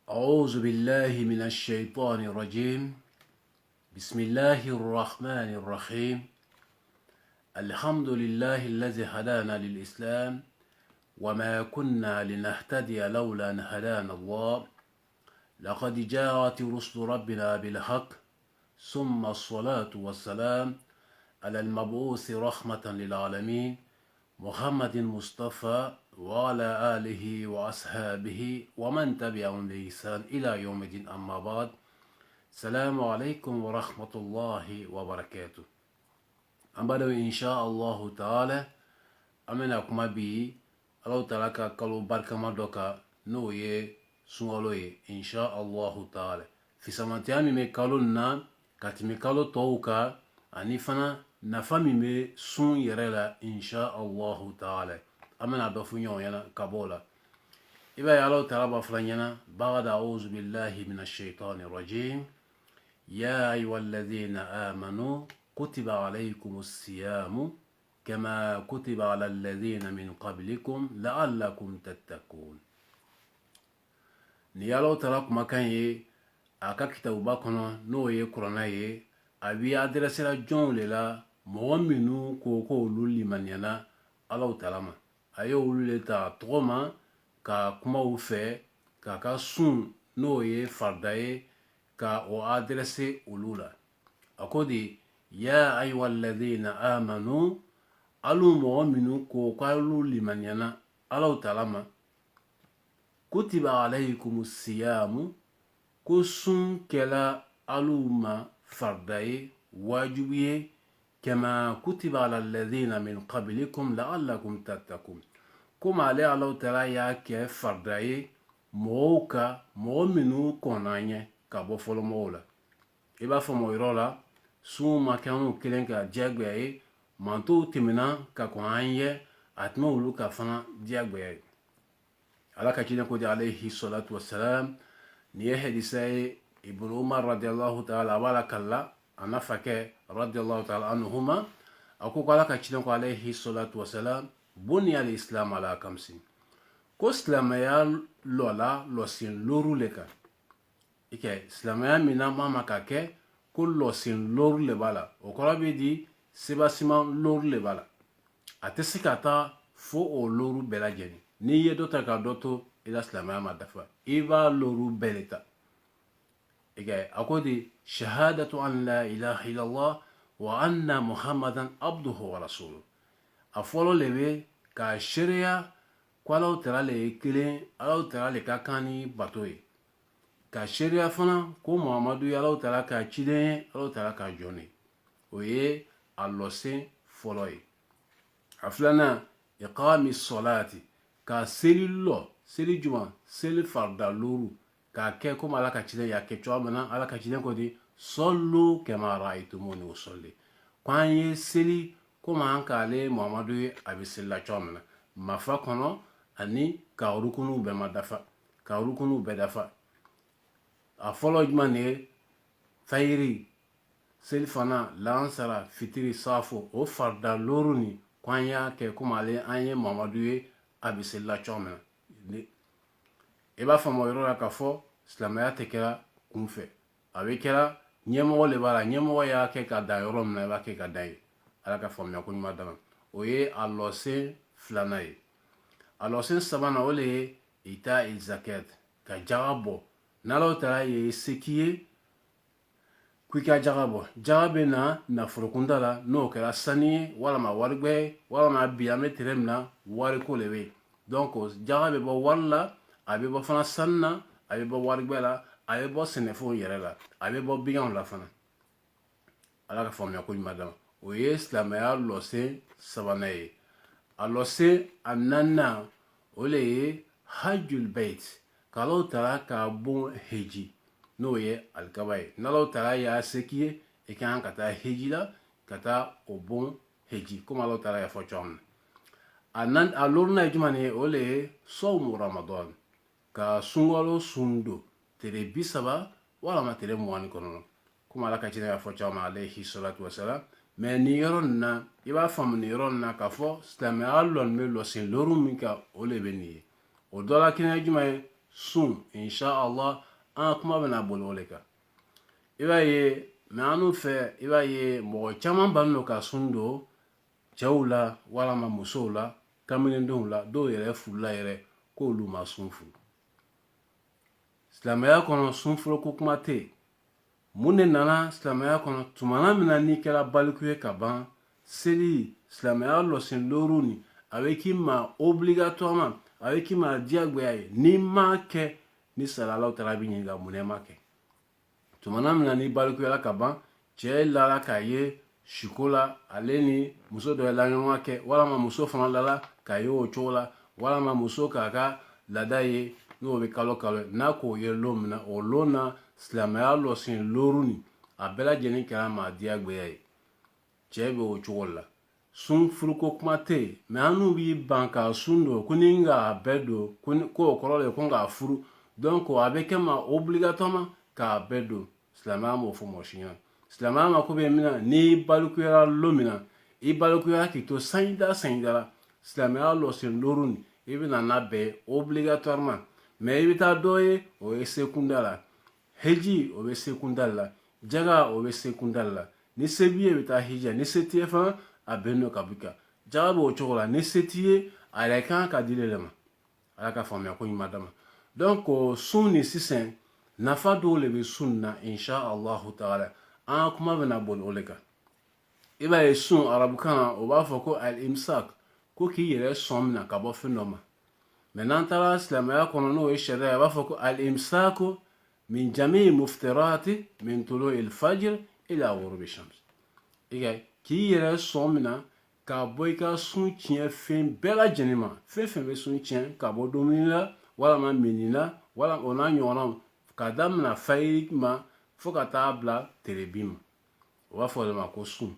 أعوذ بالله من الشيطان الرجيم. بسم الله الرحمن الرحيم. الحمد لله الذي هدانا للإسلام وما كنا لنهتدي لولا أن هدانا الله. لقد جاءت رسل ربنا بالحق ثم الصلاة والسلام على المبعوث رحمة للعالمين محمد المصطفى وعلى آله وأصحابه ومن تبعهم بإحسان إلى يوم الدين. أما بعد. السلام عليكم ورحمة الله وبركاته. أمبارح إن شاء الله تعالى أمنا كما بي الله تعالى كالو بركة مدوكا نوي سنغلوي إن شاء الله تعالى في سمانتيامي مكالونا كاتمي كالو توكا أنيفنا نفامي مي سن يرلا إن شاء الله تعالى أمنا بفنيون ينا كابولا إبا يالو تعالى بفلانينا بعد أعوذ بالله من الشيطان الرجيم. يا أيها الذين آمنوا كتب عليكم الصيام كما كتب على الذين من قبلكم لعلكم تتقون. نيالو تراك مكان أكا كتاب باكونا نوي كورونا أبي أدرس لا جون للا مؤمنو كوكو لولي من ينا الله تلاما أيو لولي تا تغما كا كما وفي كا سون نوي فرداي كا او أدرسي أولولا أكودي يا أيها الذين آمنوا ألو مؤمنو كوكو لمن ينا الله تلاما كتب عليكم الصيام كسون كلا ألو ما فرداي واجبيه كما كتب على الذين من قبلكم لعلكم تتقون. كما عليه الله تعالى يا كيف فرداي موكا مؤمنو كونانيه كابو فولو مولا إبا فمو يرولا سو ما كانوا كلين كا جاغبي مانتو تمنا كا كونانيه أتمولو كا فنا جاغبي على كاتينا كودي عليه الصلاة والسلام. نيه حديثي ابن عمر رضي الله تعالى وبركاته أنا فكر رضي الله تعالى عنهما أكو على كاتينا عليه الصلاة والسلام بني الإسلام على خمسين. كو سلاميا لولا لوسين لورو لكا ike silamaya mina mama ka kɛ ko lɔsin lori le b'a la. O kɔrɔ bɛ di sebasiman lori le b'a la. A tɛ se ka taa fo o loru bɛɛ lajɛlen. N'i ye dɔ ta ka dɔ to i la silamaya ma dafa i b'a loru bɛɛ le ta. ike a ko di shahadatu an la ilaha illallah wa anna muhammadan abduhu wa rasuluhu. A fɔlɔ le bɛ ka seereya ko Alahu Taala le ye kelen, Alahu Taala le ka kan ni bato ye. Ka seereya fana ko Muhamadu ye Alahu Taala ka ciden ye, Alahu Taala ka jɔn ye. O ye a lɔsen fɔlɔ ye. A filanan iqami sɔlaati ka seli lɔ, seli juma, seli farida loru k'a kɛ komi Ala ka ciden y'a kɛ cogoya min na. Ala ka ciden ko di sɔlu kama ra'aytumuni usolli. Ko an ye seli komi an k'ale Muhamadu ye a bɛ selila cogoya min na. Mafa kɔnɔ ani ka rukunuw bɛɛ ma dafa, ka rukunuw bɛɛ dafa. A fɔlɔ jumɛn de ye fayiri, selifana, lansara, fitiri, safo. O farida loru ni ko an y'a kɛ komi ale an ye Muhamadu ye a bɛ selila cogoya min na. I b'a faamu o yɔrɔ la k'a fɔ silamɛya tɛ kɛra kunfɛ. A bɛ kɛra ɲɛmɔgɔ le b'a la. Ɲɛmɔgɔ y'a kɛ ka dan yɔrɔ min na i b'a kɛ ka dan ye. Ala ka faamuya ko ɲuman dama. O ye a lɔsen filanan ye. A lɔsen sabanan o le ye ita zakat ka jaga bɔ. N'Alahu Taala ye se k'i ye k'i ka jaga bɔ. Jaga bɛ na nafolo kunda la n'o kɛra sani ye walama waribɛ ye walama bi an bɛ tere min na wariko le bɛ yen. Donc jaga bɛ bɔ wari la, a bɛ bɔ fana sanu na, a bɛ bɔ waribɛ la, a bɛ bɔ sɛnɛfɛnw yɛrɛ la, a bɛ bɔ biganw la fana. Ala ka faamuya ko ɲuman dama. O ye silamɛya lɔsen sabanan ye. A lɔsen a naaninan o le ye hajjul bait. K'Alahu Taala ka bon heji n'o ye alikaba ye. N'Alahu Taala y'a se k'i ye i ka kan ka taa heji la ka taa o bon heji komi Alahu Taala y'a fɔ cogoya min na. A lorunan ye jumɛn ye? O le ye sɔwmu ramadan ka sunkalo sun don tile 30 walama tile 29 komi Ala ka ciden y'a fɔ cogoya min na alayhi salatu wasalam. Mais nin yɔrɔ nin na i b'a faamu nin yɔrɔ nin na k'a fɔ silamɛya lɔn bɛ lɔsen loru min kan o le bɛ nin ye. O dɔ la kɛnɛ jumɛn ye? sun inshallah an kuma bɛna boli o le kan i b'a ye mɛ anu fɛ i b'a ye mɔgɔ caman bannen don ka sun don cɛw la walama musow la kamilendenw la dɔw yɛrɛ furula yɛrɛ k'olu ma sun furu silamɛya kɔnɔ sun furu ko kuma tɛ yen mun de nana silamɛya kɔnɔ tumana min na n'i kɛra baliku ye ka ban seli silamɛya lɔsen looru ni a bɛ k'i ma obligatoirement a bɛ k'i ma diyagoya ye n'i m'a kɛ ni salalaw taara b'i ɲininka mun na i m'a kɛ tumana min na n'i balikuyala ka ban cɛ lara k'a ye siko la ale ni muso dɔ ye laɲɔgɔn kɛ walama muso fana lala k'a ye o cogo la walama muso k'a ka laada ye n'o bɛ kalo kalo n'a k'o ye lon min na o lon na silamɛya lɔsen looru ni a bɛɛ lajɛlen kɛra maa diyagoya ye cɛ bɛ o cogo la sun furuko kuma tɛ yen mɛ an n'u b'i ban ka sun don ko ni k'a bɛɛ don ko o kɔrɔ de ko k'a furu donc a bɛ kɛ ma obligatoirement k'a bɛɛ don silamɛya m'o fɔ mɔgɔ si ɲɛna silamɛya ma ko bɛ min na n'i balikuyara lon min na i balikuyara k'i to sanjida la silamɛya lɔsen looru ni i bɛ na n'a bɛɛ ye obligatoirement mɛ i bɛ taa dɔ ye o ye sekunda la heji o bɛ sekunda la jaga o bɛ sekunda la ni se b'i ye i bɛ taa hija ni se t'i ye fana a bɛnnen don ka b'i kan jaga b'o cogo la ni se t'i ye a yɛrɛ kan ka di le ma ala ka faamuya ko ɲuman d'a ma donc sun ni sisan nafa dɔw de bɛ sun na inshallahu taala an ka kuma bɛna boli o de kan i b'a ye sun arabukan na o b'a fɔ ko al-imsak ko k'i yɛrɛ sɔn minɛ ka bɔ fɛn dɔ ma mɛ n'an taara silamɛya kɔnɔ n'o ye sariya a b'a fɔ ko al-imsaku min jami'i muftirati min tulu'i al-fajr ila ghurubi shams k'i yɛrɛ sɔn minɛ ka bɔ i ka sun tiɲɛ fɛn bɛɛ lajɛlen ma fɛn fɛn bɛ sun tiɲɛ ka bɔ dumuni la walama mini la walama o n'a ɲɔgɔnnaw ka daminɛ fayiri ma fo ka taa bila terebi ma o b'a fɔ o de ma ko sun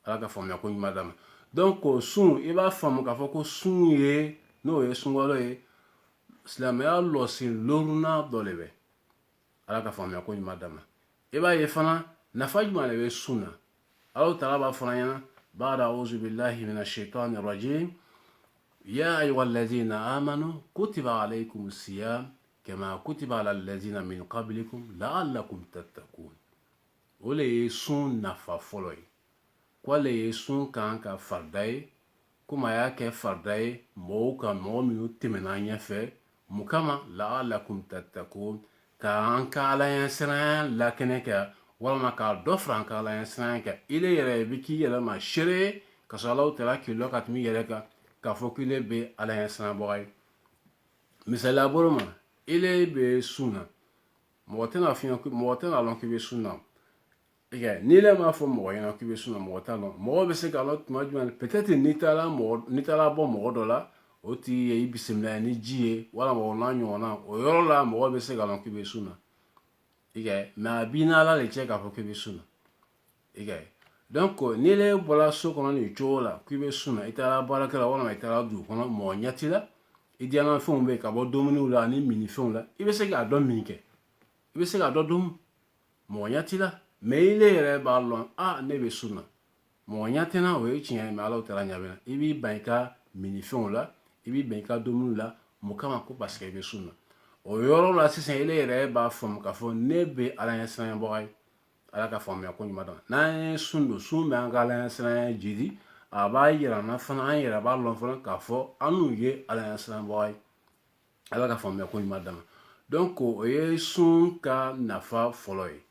ala ka faamuya ko ɲuman d'a ma donc sun i b'a faamu k'a fɔ ko sun ye n'o ye sunkalo ye silamɛya lɔsen loorunan dɔ de bɛ ala ka faamuya ko ɲuman d'a ma i b'a ye fana nafa jumɛn de bɛ sun na ala taala b'a fɔ an ɲɛna بعد أعوذ بالله من الشيطان الرجيم يا أيها الذين آمنوا كتب عليكم الصيام كما كتب على الذين من قبلكم لعلكم تتقون ole sun nafa fɔlɔ ye k'ale ye sun kan ka farida ye komi a y'a kɛ farida ye mɔgɔw kan mɔgɔ minnu tɛmɛna ɲɛfɛ mun kama la'allakum tattaqun k'an ka alaɲɛsiranya lakɛnɛ kɛ walama k'a dɔ fara an ka alaɲɛsiranya kan ile yɛrɛ bɛ k'i yɛrɛ ma seere ka sɔrɔ Alahu taala k'i lɔ ka tɛmɛ i yɛrɛ kan k'a fɔ k'ile bɛ alaɲɛsiranyabaga ye misaliya bolo ma ile bɛ sun na mɔgɔ tɛna lɔn k'i bɛ sun na n'i le m'a fɔ mɔgɔ ɲɛna k'i bɛ sun na mɔgɔ t'a lɔn mɔgɔ bɛ se k'a lɔn tuma jumɛn peut-être n'i taara bɔ mɔgɔ dɔ la o tigi ye i bisimila ni ji ye walama o n'a ɲɔgɔnna o yɔrɔ la mɔgɔ bɛ se k'a lɔn k'i bɛ sun na mɛ a b'i n'ala de cɛ k'a fɔ k'i bɛ sun na donc n'i le bɔra so kɔnɔ nin cogo la k'i bɛ sun na i taara baarakɛla walama i taara dugu kɔnɔ mɔgɔ ɲɛ t'i la i diyanna fɛnw bɛ yen ka bɔ dumuniw la ani minifɛnw la i bɛ se k'a dɔn min kɛ i bɛ se k'a dɔn dun mɔgɔ ɲɛ t'i la mɛ i le yɛrɛ b'a lɔn ne bɛ sun na mɔgɔ ɲɛ tɛ n na o ye tiɲɛ ye mɛ Alahu taala ɲɛ bɛ n na i b'i ban i ka minifɛnw la i b'i ban i ka dumuniw la mun kama ko parce que i bɛ sun na o yɔrɔ la sisan ile yɛrɛ b'a faamu k'a fɔ ne bɛ alaɲɛsiranyabaga ye ala ka faamuya ko ɲuman dɔn n'an ye sun don sun bɛ an ka alaɲɛsiranya jidi a b'a yira an na fana an yɛrɛ b'a lɔn fana k'a fɔ an n'u ye alaɲɛsiranyabaga ye ala ka faamuya ko ɲuman d'a ma donc o ye sun ka nafa fɔlɔ ye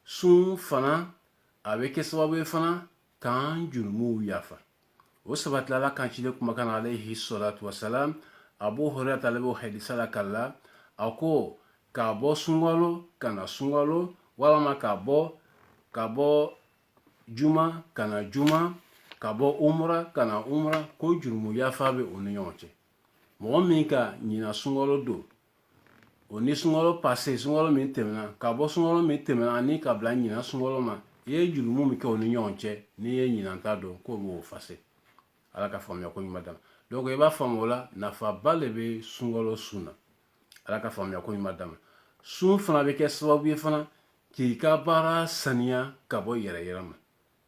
sun fana a bɛ kɛ sababu ye fana k'an jurumuw yafa o sabatila ala kan cilen kumakan na alayhi salatu wasalam Abu Hurairata ale b'o hadisa la k'a la a ko k'a bɔ sunkalo ka na sunkalo walama k'a bɔ juma ka na juma ka bɔ umra ka na umra ko jurumu yafa bɛ o ni ɲɔgɔn cɛ mɔgɔ min ka ɲina sunkalo don o ni sunkalo passé sunkalo min tɛmɛna ka bɔ sunkalo min tɛmɛna ani ka bila ɲina sunkalo ma i ye jurumu min kɛ o ni ɲɔgɔn cɛ n'i ye ɲinanta dɔn k'o b'o fase ala ka faamuya ko ɲuman d'a ma donc i b'a faamu o la nafaba de bɛ sunkalo sun na ala ka faamuya ko ɲuman d'a ma sun fana bɛ kɛ sababu ye fana k'i ka baara saniya ka bɔ yɛrɛ yɛrɛ ma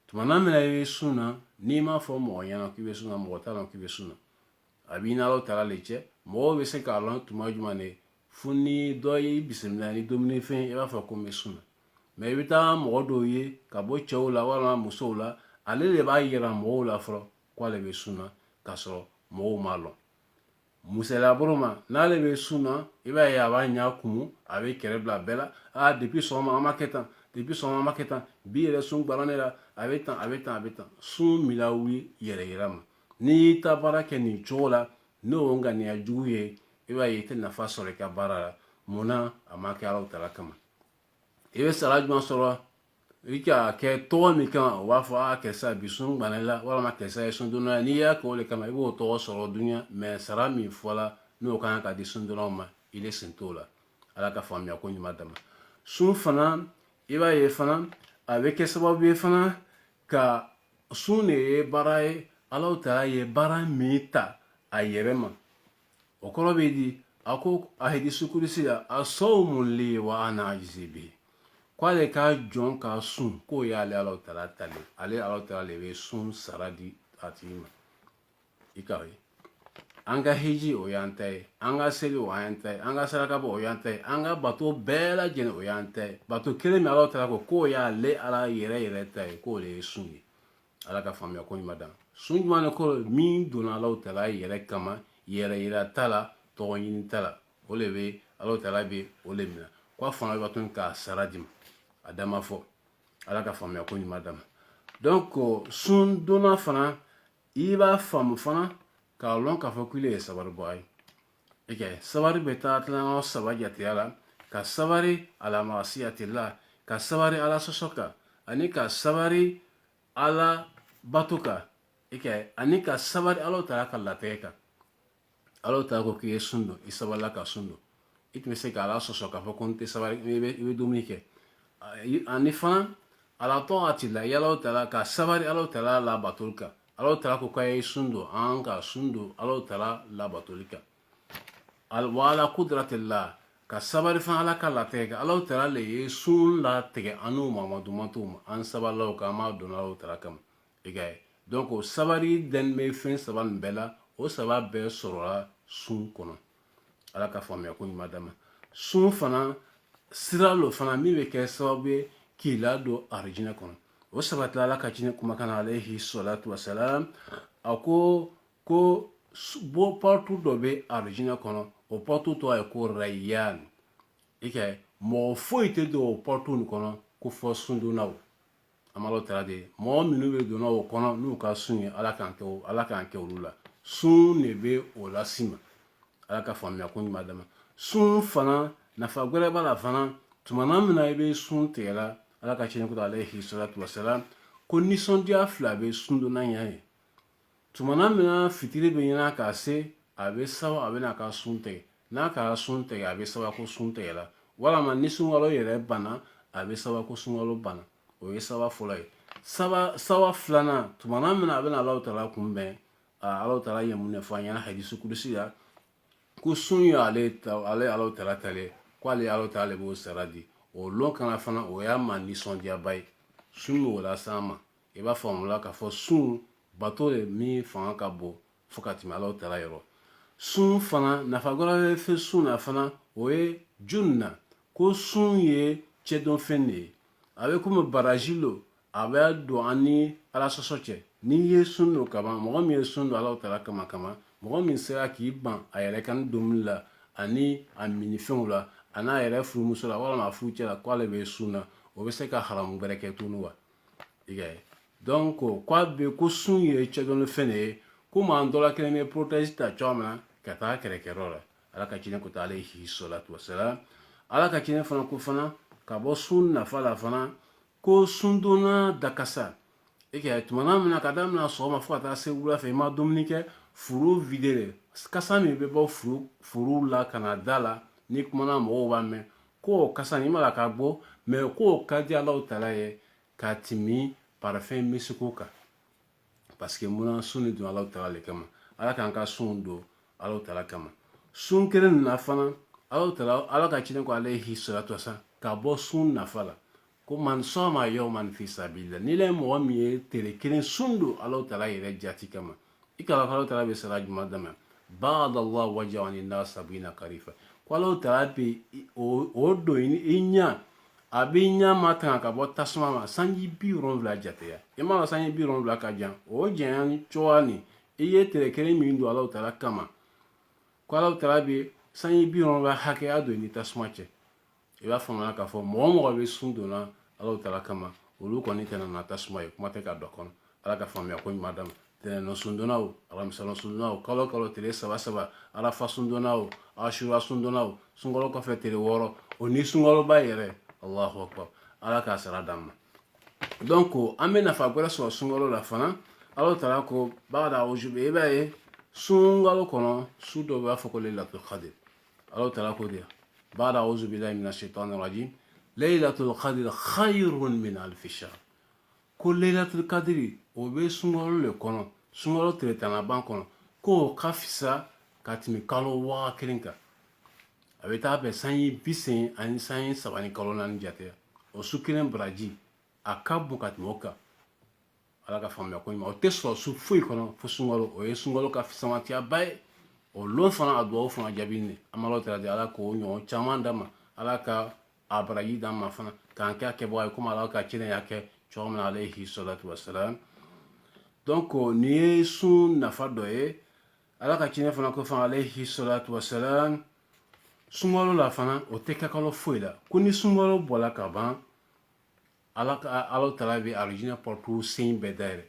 tumana min na i bɛ sun na n'i m'a fɔ mɔgɔ ɲɛna k'i bɛ sun na mɔgɔ t'a lɔn k'i bɛ sun na a b'i n'Alahu taala le cɛ mɔgɔw bɛ se k'a lɔn tuma jumɛn de fo ni dɔ ye bisimila ni dumuni fɛn i b'a fɔ ko n bɛ sun na mais i bɛ taa mɔgɔ dɔw ye ka bɔ cɛw la walima musow la ale de b'a yira mɔgɔw la fɔlɔ k'ale bɛ sun na k'a sɔrɔ mɔgɔw m'a lɔn musala bolo ma n'ale bɛ sun na i b'a ye a b'a ɲɛ kumu a bɛ kɛrɛ bila bɛɛ la depuis sɔgɔma an ma kɛ tan depuis sɔgɔma an ma kɛ tan bi yɛrɛ sun gbara ne la a bɛ tan a bɛ tan a bɛ tan sun mina wuli yɛrɛ yira ma n'i y'i ta baara kɛ nin cogo la n'o ye ŋaniya jugu ye i b'a ye i tɛ nafa sɔrɔ i ka baara la munna a ma kɛ Alahu Taala kama i bɛ sara jumɛn sɔrɔ i ka kɛ tɔgɔ min kama o b'a fɔ karisa bi sun gbana la walima karisa ye sun donna n'i y'a kɛ o de kama i b'o tɔgɔ sɔrɔ dunya mais sara min fɔla n'o kan ka di sun donnaw ma i le sen t'o la Ala ka faamuya ko ɲuman dama sun fana i b'a ye fana a bɛ kɛ sababu ye fana ka sun de ye baara ye Alahu Taala ye baara min ta a yɛrɛ ma o kɔrɔ bɛ di a ko a hadisi kudusi la as-sawmu li wa ana ajzi bihi k'ale ka jɔn ka sun k'o y'ale Alahu Taala tale ale Alahu Taala le bɛ sun sara di a tigi ma i ka ye an ka hiji o y'an ta ye an ka seli o y'an ta ye an ka saraka bɔ o y'an ta ye an ka bato bɛɛ lajɛlen o y'an ta ye bato kelen min Alahu Taala ko k'o y'ale Ala yɛrɛ ta ye k'o le ye sun ye Ala ka faamuya ko ɲuman d'an sun jumɛn de ko min donna Alahu Taala yɛrɛ kama yɛrɛ yira t'a la tɔgɔ ɲini t'a la o le bɛ Alahu Taala bɛ o le minɛ k'a fanga bɛ tun k'a sara di ma a dama fɔ Ala ka faamuya ko ɲuman dama donc sun donna fana i b'a faamu fana k'a lɔn k'a fɔ k'ile ye sabari bɔ a ye sabari bɛ taa tilaŋɔ saba jateya la ka sabari ala ma'asiyatillah ka sabari ala sɔsɔ kan ani ka sabari ala bato kan ani ka sabari Alahu Taala ka latigɛ kan Alahu Taala ko k'i ye sun don i sabarila ka sun don i tun bɛ se ka ala sɔsɔ k'a fɔ ko n tɛ sabari i bɛ dumuni kɛ ani fana ala ta'atillah i Alahu Taala ka sabari Alahu Taala la batoli kan Alahu Taala ko k'a ye sun don an ka sun don Alahu Taala la batoli kan wa ala kudratillah ka sabari fana ala ka latigɛ kan Alahu Taala le ye sun latigɛ an n'o mamadumantow ma an sabarilaw kan an m'a dɔn Alahu Taala kama i ka ye donc sabari dɛn bɛ fɛn saba nin bɛɛ la o saba bɛɛ sɔrɔla sun kɔnɔ Ala ka faamuya ko ɲuman d'an ma sun fana sira lo fana min bɛ kɛ sababu ye k'i ladon arijinɛ kɔnɔ o sabatila Ala ka jinɛ kumakan na alayhi salatu wasalam a ko bɔ porte dɔ bɛ arijinɛ kɔnɔ o porte tɔgɔ ye ko rayyan i ka ye mɔgɔ foyi tɛ don o porte nin kɔnɔ ko fɔ sundonnaw an b'a Alahu Taala de mɔgɔ minnu bɛ donna o kɔnɔ n'u ka sun ye Ala k'an kɛ olu la sun de bɛ o lasi ma Ala ka faamuya ko ɲuman d'an ma sun fana nafa gɛrɛ b'a la fana tumana min na i bɛ sun tigɛ la Ala ka cɛnni ko alayhi salatu wasalam ko nisɔndiya fila bɛ sun donna ɲɛ ye tumana min na fitiri bɛ ɲɛna k'a se a bɛ sawa a bɛ na ka sun tigɛ n'a ka sun tigɛ a bɛ sawa ko sun tigɛ la walama ni sunkalo yɛrɛ banna a bɛ sawa ko sunkalo banna o ye sawa fɔlɔ ye sawa filanan tumana min na a bɛ na Alahu Taala kunbɛn Alahu Taala ye mun de fɔ an ɲɛna hadisi kudusi la ko sun ye ale Alahu Taala tale k'ale Alahu Taala le b'o sara di o lon kana fana o y'a ma nisɔndiyaba ye sun bɛ o las'an ma i b'a faamu la k'a fɔ sun bato de min fanga ka bon fo ka tɛmɛ Alahu Taala yɔrɔ sun fana nafa gɔlɔ bɛ fɛn sun na fana o ye junna ko sun ye cɛdɔnfɛn de ye a bɛ komi baraji lo a bɛ don an ni ala sɔsɔ cɛ n'i ye sun don kaban mɔgɔ min ye sun don Alahu Taala kama mɔgɔ min sera k'i ban a yɛrɛ kan domuni la ani a minifɛnw la a n'a yɛrɛ furumuso la walima a furucɛ la k'ale bɛ sun na o bɛ se ka haramu wɛrɛ kɛ tuguni wa i ka ye donc k'a bɛ ko sun ye cɛdɔnfɛn de ye komi an dɔla kelen bɛ protège ta cogoya min na ka taa kɛrɛkɛyɔrɔ la Ala ka cinɛ ko ta alayhi salatu wasalam Ala ka cinɛ fana ko fana ka bɔ sun nafa la fana ko sundonna dakasa i ka ye tumana min na ka daminɛ sɔgɔma fo ka taa se wula fɛ i ma dumuni kɛ furu videre kasa min bɛ bɔ furu la ka na da la ni kumana mɔgɔw b'a mɛn k'o kasa nin i ma la ka bɔ mais k'o ka di Alahu Taala ye ka tɛmɛ parfɛn misiko kan parce que munna sun don Alahu Taala le kama Ala k'an ka sun don Alahu Taala kama sun kelen nin na fana Alahu Taala Ala ka cinɛ ko alayhi salatu wasalam ka bɔ sun nafa la ko man sama yawman fi sabilillah ni le mɔgɔ min ye tele kelen sun don Alahu Taala yɛrɛ jati kama i ka Alahu Taala bɛ sara juma dama ba'da Allah waja'ani nas sabina karifa ko Alahu Taala be o do i ɲa a bɛ ɲa ma tanga ka bɔ tasuma ma sanji 70 jateya i mana sanji 70 ka jan o janya ni cogoya ni i ye tɛrɛ kelen min don Alahu Taala kama ko Alahu Taala bɛ sanji 70 hakɛya don ni tasuma cɛ i b'a faamuya k'a fɔ mɔgɔ mɔgɔ bɛ sun donna Alahu Taala kama olu kɔni tɛna na tasuma ye kuma tɛ ka don kɔnɔ Ala ka faamuya ko ɲuman d'a ma tɛnɛnɔ sundonna o alamisa sundonna o kalo kalo tile 3 arafa sundonna o ashura sundonna o sunkalo kɔfɛ tile 6 o ni sunkaloba yɛrɛ Allahu akbar Ala k'a sara d'an ma donc an bɛ nafa wɛrɛ sɔrɔ sunkalo la fana Alahu Taala ko ba'da a'uzu i b'a ye sunkalo kɔnɔ su dɔ b'a fɔ ko Laylatul Qadr Alahu Taala ko de ba'da a'uzu billahi minash shaitanir rajim Laylatul Qadr khayrun min alfi shahr ko Laylatul Qadr o bɛ sunkalo le kɔnɔ sunkalo tile 10 kɔnɔ k'o ka fisa ka tɛmɛ kalo 1000 kan a bɛ taa bɛn sanji 30 ani sanji 3 ni kalo 4 jateya o su kelen baraji a ka bon ka tɛmɛ o kan Ala ka faamuya ko ɲuman o tɛ sɔrɔ su foyi kɔnɔ fo sunkalo o ye sunkalo ka fisamatiya ye o lon fana a duwawu fana jaabi ne an bɛ Alahu Taala deli Ala k'o ɲɔgɔn caman d'an ma Ala ka a baraji d'an ma fana k'an kɛ a kɛbaga ye komi Ala ka cilen y'a kɛ cogo min na alayhi salatu wassalam donc nin ye sun nafa dɔ ye Ala ka cilen fana ko fana alayhi salatu wassalam sunkalo la fana o tɛ kɛ kalo foyi la ko ni sunkalo bɔra ka ban Alahu Taala bɛ alijinɛ porte sen bɛɛ dayɛlɛ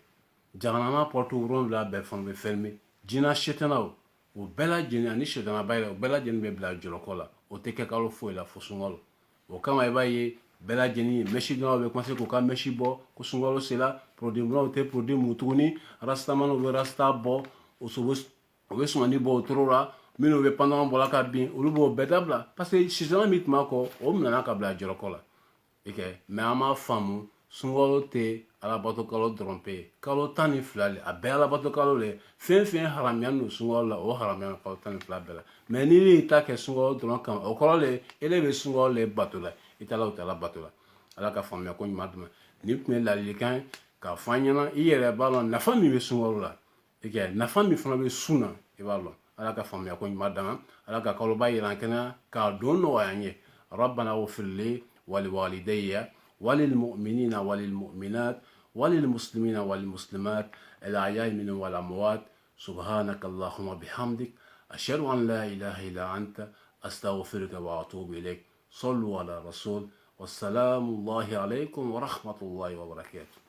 jahanama porte 7 bɛɛ fana bɛ fermer jinɛ sitanaw o bɛɛ lajɛlen ani sitanaba yɛrɛ o bɛɛ lajɛlen bɛ bila jɔlɔkɔ la o tɛ kɛ kalo foyi la fo sunkalo o kama i b'a ye bɛɛ lajɛlen mɛsi dɔnnaw bɛ commencer k'u ka mɛsi bɔ ko sunkalo sera produit minnu tɛ produit mun tuguni rastaman bɛ rasta bɔ o bɛ sumani bɔ o toro la minnu bɛ pantalon bɔla ka bin olu b'o bɛɛ dabila parce que sitana min tun b'a kɔ o minɛna ka bila jɔlɔkɔ la mais an b'a faamu sunkalo tɛ alabato kalo dɔrɔn pe ye kalo 12 le a bɛɛ alabato kalo le fɛn fɛn haramiya don sunkalo la o haramiya kalo 12 bɛɛ la mais n'i y'i ta kɛ sunkalo dɔrɔn kama o kɔrɔ le ele bɛ sunkalo le bato la i t'a la o t'a la bato la Ala ka faamuya ko ɲuman d'an ma nin tun ye ladilikan ye k'a fɔ an ɲɛna i yɛrɛ b'a dɔn nafa min bɛ sunkalo la nafa min fana bɛ sun na i b'a dɔn Ala ka faamuya ko ɲuman d'an ma Ala ka kaloba yɛlɛ an kɛnɛ k'a don nɔgɔya an ye rabbana ighfir li ولوالدي وللمؤمنين وللمؤمنات وللمسلمين والمسلمات الأحياء منهم والأموات سبحانك اللهم وبحمدك أشهد أن لا إله إلا أنت أستغفرك وأتوب إليك صلوا على رسول والسلام الله عليكم ورحمة الله وبركاته